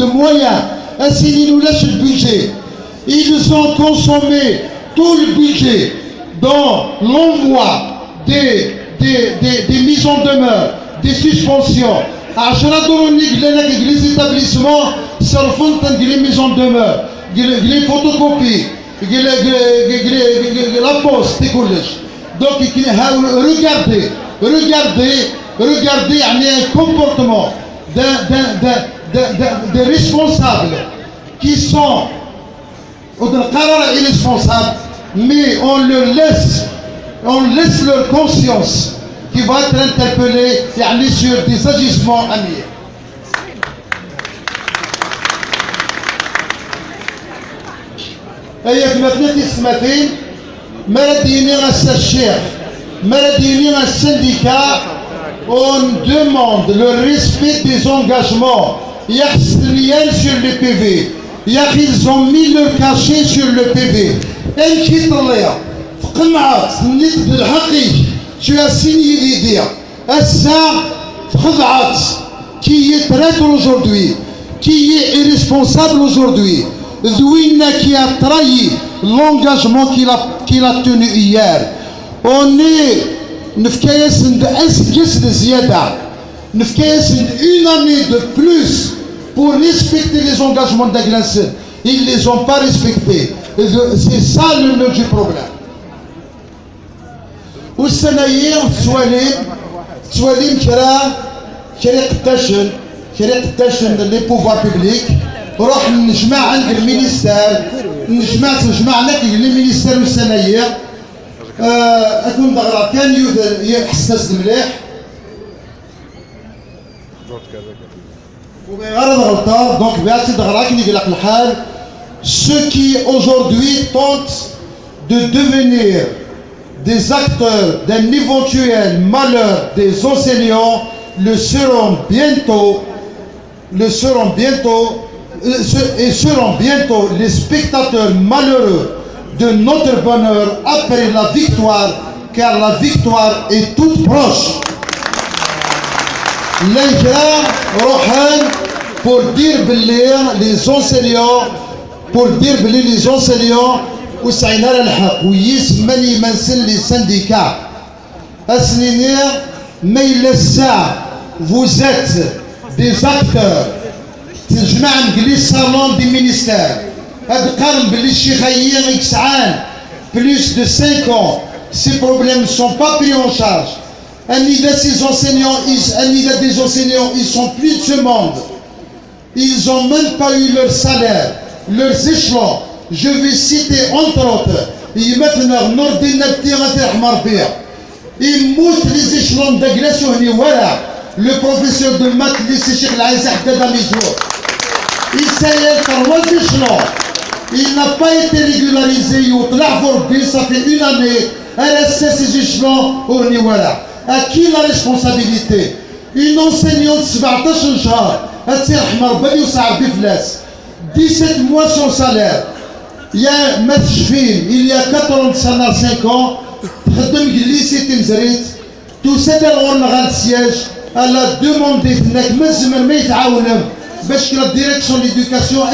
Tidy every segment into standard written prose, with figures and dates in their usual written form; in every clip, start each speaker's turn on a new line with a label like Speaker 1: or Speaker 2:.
Speaker 1: de moyens. Ainsi, ils nous lâchent le budget. Ils ont consommé tout le budget dans l'envoi des mises en demeure, des suspensions. Les établissements servent les mises en demeure, les photocopies, la poste, donc regardez un comportement des responsables qui sont irresponsables, mais on laisse leur conscience qui va être interpellée sur des agissements amis. أيك مثلث السماتين مرديني الشيخ مرديني السنديكات. On demande le respect des engagements. Yaxliel sur le PV. Ils ont mis leur cachet sur le PV. Tu as signé l'idée. Qui est traître aujourd'hui, qui est irresponsable aujourd'hui, Zouina qui a trahi l'engagement qu'il a tenu hier. On est une année de plus pour respecter les engagements d'Aglasen. Ils ne les ont pas respectés. C'est ça le nœud du problème. والسنايير سواليم كرا قداشن لي بوفوار بيبليك روح نجمع عند المينيستير نجمعنا لي مينيستير والسنايير اكون دغرا كان يحسس مليح وغير غلطه دونك بيعطي دغرا كي يقول لك الحال ceux qui aujourd'hui tentent de devenir des acteurs d'un éventuel malheur des enseignants le seront bientôt les spectateurs malheureux de notre bonheur après la victoire, car la victoire est toute proche. L'Ingra Rohan pour dire les enseignants وسعينا للحق ويسمني منسل لي سنديكا أسنينير ميل الساعة vous êtes des acteurs تجمع نقلي salon du ministère هاد قرن بلي الشيخيين يكسعان plus de 5 ans ces problèmes ne sont pas pris en charge des enseignants ils sont plus de ce monde ils ont même pas eu leur salaire leurs échelons. Je vais citer entre autres, ils mettent leur ils montent les échelons d'agression. Voilà, le professeur de maths, Cheikh Al-Aïs Damijour. Il s'est 3 échelons. Il n'a pas été régularisé. Ça fait une année. Elle a ces échelons. Voilà. À qui la responsabilité? Une enseignante 17 jours. Elle s'est 17 mois sans salaire. Il y a un maître il y a 45 ans, tout ça dans le siège, elle a demandé parce que la direction de l'éducation a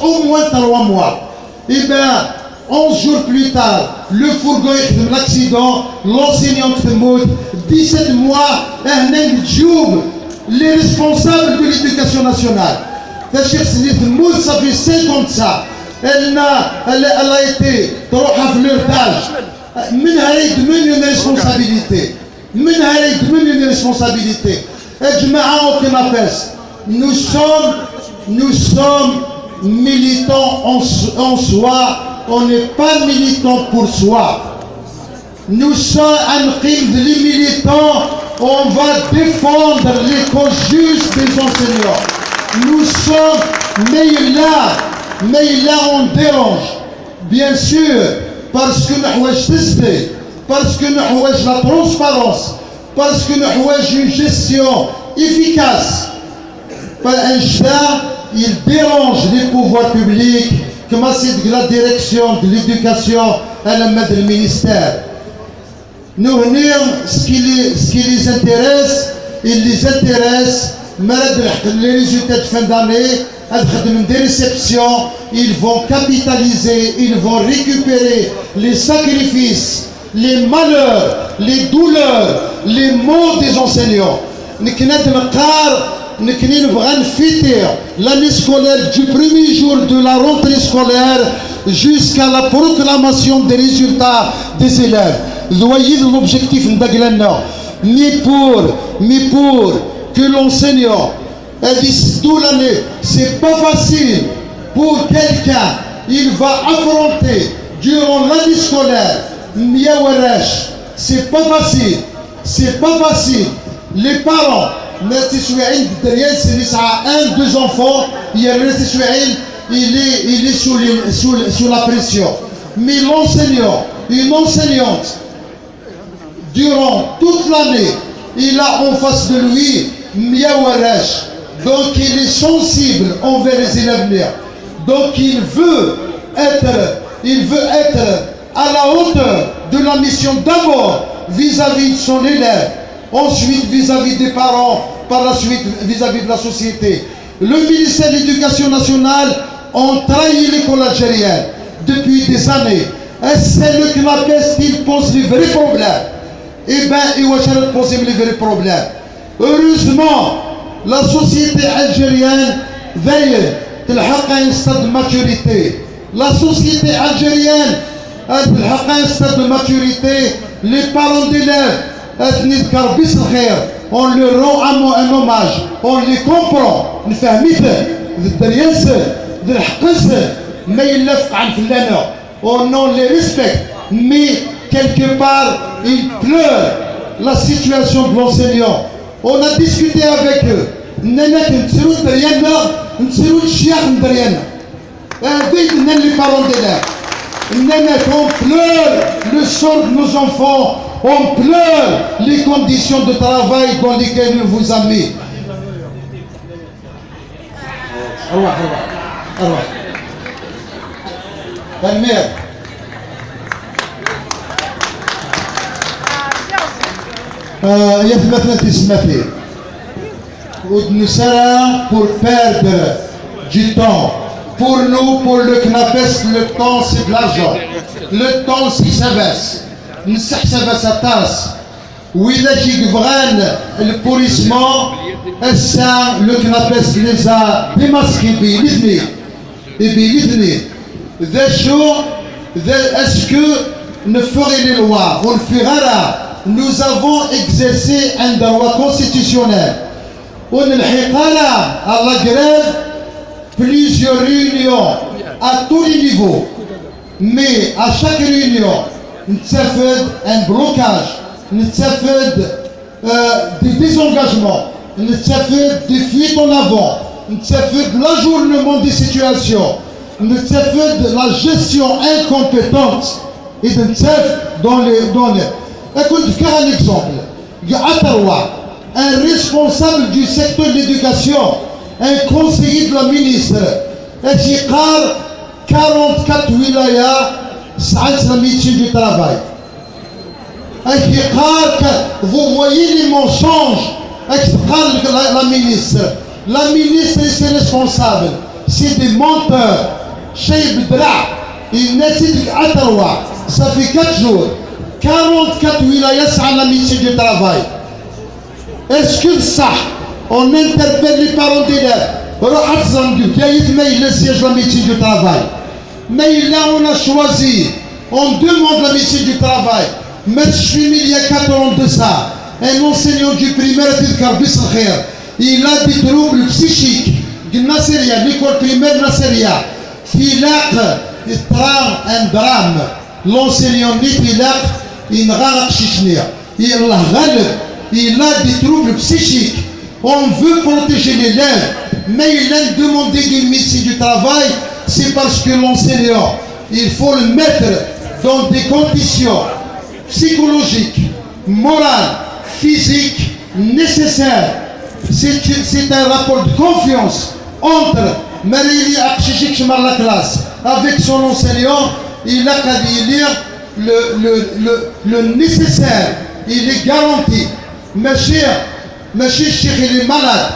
Speaker 1: au moins 3 mois. Et bien, 11 jours plus tard, le fourgon est l'accident, l'enseignant est mort, 17 mois, les responsables de l'éducation nationale. Ça fait 50 ça. Elle a été trop à flirtage. Une responsabilité. Une responsabilité. Nous sommes militants en soi. On n'est pas militants pour soi. Nous sommes les militants. On va défendre les causes justes des enseignants. Nous sommes mais là on dérange, bien sûr, parce que nous avons testé, parce que nous avons la transparence, parce que nous avons une gestion efficace. Il dérange les pouvoirs publics, comme c'est la direction de l'éducation à la main du ministère. Nous ce qui les intéresse, il les intéresse, les résultats de fin d'année. des réceptions, ils vont capitaliser, ils vont récupérer les sacrifices, les malheurs, les douleurs, les maux des enseignants. L'année scolaire du premier jour de la rentrée scolaire jusqu'à la proclamation des résultats des élèves. Voyez l'objectif mais pour que l'enseignant dise toute l'année, c'est pas facile pour quelqu'un, il va affronter durant l'année scolaire, c'est pas facile, c'est pas facile. Les parents, un, deux enfants, il est sous la pression. Mais l'enseignant, une enseignante, durant toute l'année, il a en face de lui Miawaresh. Donc il est sensible envers les élèves. Donc il veut être à la hauteur de la mission, d'abord vis-à-vis de son élève, ensuite vis-à-vis des parents, par la suite vis-à-vis de la société. Le ministère de l'Éducation nationale a trahi l'école algérienne depuis des années. Et c'est le CNAPES qui pose les vrais problèmes. Eh bien, il va poser les vrais problèmes. Heureusement, la société algérienne veille à un stade de maturité. La société algérienne a un stade de maturité. Les parents d'élèves, on leur rend un hommage, on les comprend. On les respecte, mais quelque part, ils pleurent la situation de l'enseignant. On a discuté avec eux. Les parents d'élèves. On pleure le sort de nos enfants. On pleure les conditions de travail dans lesquelles nous vous avons mis. Pour perdre du temps. Pour nous, pour le CNAPES, le temps c'est de l'argent. Le temps c'est s'abaisse. نستحسب ساتاس وإذا كي كبغان البوليسمون الساعة لو كنابيس ليزا ديماسكي بيليثني ذا شو ذا اسكو نفري لي لوا ونفرارا nous avons exercé un droit constitutionnel ونلحقنا à la grève plusieurs réunions à tous les niveaux mais à chaque réunion نتفد un blocage, نتفد des désengagements, نتفد des fuites en avant, نتفد l'ajournement des situations, نتفد la gestion incompétente et نتفد dans les. Écoute, faire un exemple. Un responsable du secteur de l'éducation, un conseiller de la ministre, qui parle 44 wilayas. C'est la médecine du travail. Vous voyez les mensonges. La ministre, c'est responsable. C'est des menteurs. Ça fait 4 jours. 44 wilayas à la médecine du travail. Est-ce que ça, on interpelle les parents d'élèves? Le siège de la médecine du travail. Mais là, on a choisi, on demande la médecine du travail. Mais il y a 4 ans de ça, un enseignant du primaire il a des troubles psychiques. L'école primaire Nasseria, il a un drame. L'enseignant il a des troubles psychiques. On veut protéger l'élève, mais il a demandé une médecine du travail. C'est parce que l'enseignant, il faut le mettre dans des conditions psychologiques, morales, physiques nécessaires. C'est un rapport de confiance entre Marie Akchichik la classe avec son enseignant. Il a qu'à lire le nécessaire. Il est garanti. Ma chère, il est malade.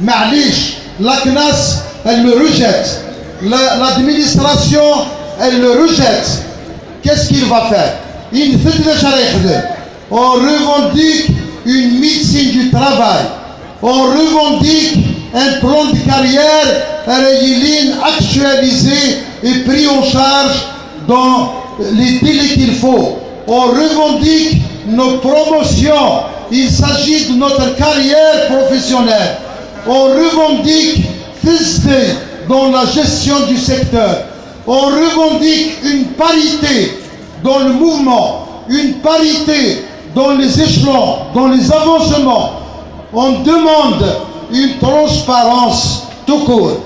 Speaker 1: Ma'lish, la classe. elle le rejette. L'administration, elle le rejette. Qu'est-ce qu'il va faire? On revendique une médecine du travail. On revendique un plan de carrière actualisé et pris en charge dans les délais qu'il faut. On revendique nos promotions. Il s'agit de notre carrière professionnelle. On revendique dans la gestion du secteur. On revendique une parité dans le mouvement, une parité dans les échelons, dans les avancements. On demande une transparence tout court.